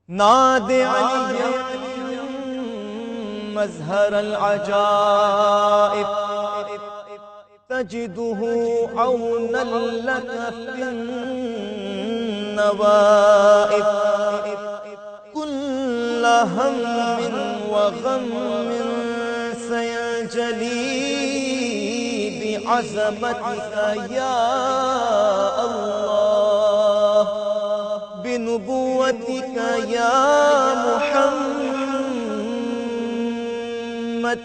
ناد علی مظہر العجائب تجدہ عونا لک فی النوائب کل ہم وغم سینجلی بعظمتک یا اللہ بنبوتک یا محمد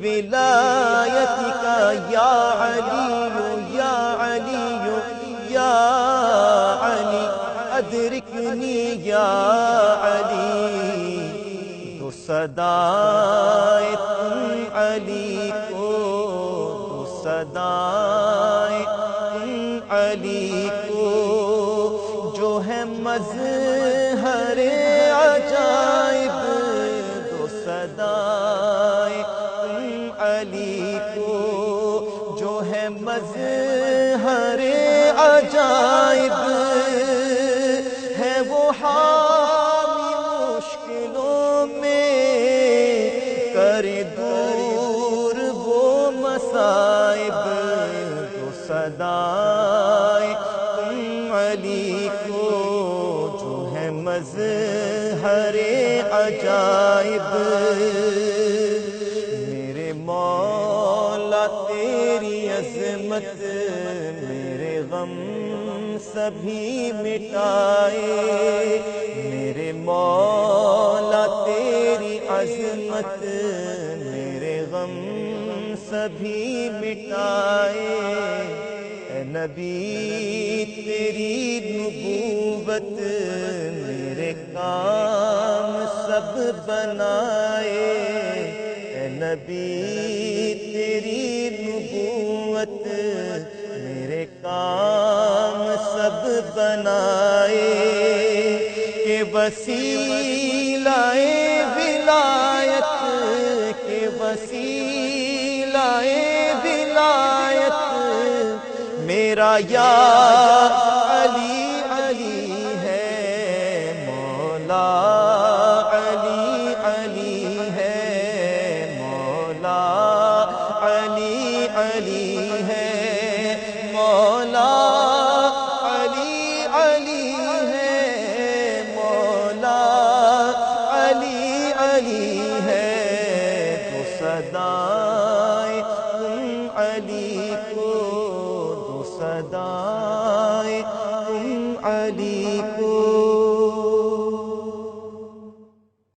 بولایتک یا علی یا علی یا علی ادرکنی یا علی تو صدائے تم علی کو تو صدائے تم علی کو جو ہے مظہر عجائب تو صدائے تم علی کو جو ہے مظہر عجائب ہے وہ حامی مشکلوں میں کر دور وہ مصائب تو صدائے تم علی کو جو ہے مظہر عجائب میرے مولا تیری عظمت میرے غم سبھی مٹائے میرے مولا تیری عظمت میرے غم سبھی مٹائے اے نبی تیری نبوت میرے کام سب بنائے اے نبی تیری نبوت میرے کام سب بنائے کہ وسیلہ ولایت کہ وسیلہ ولایت میرا یا علی علی ہے مولا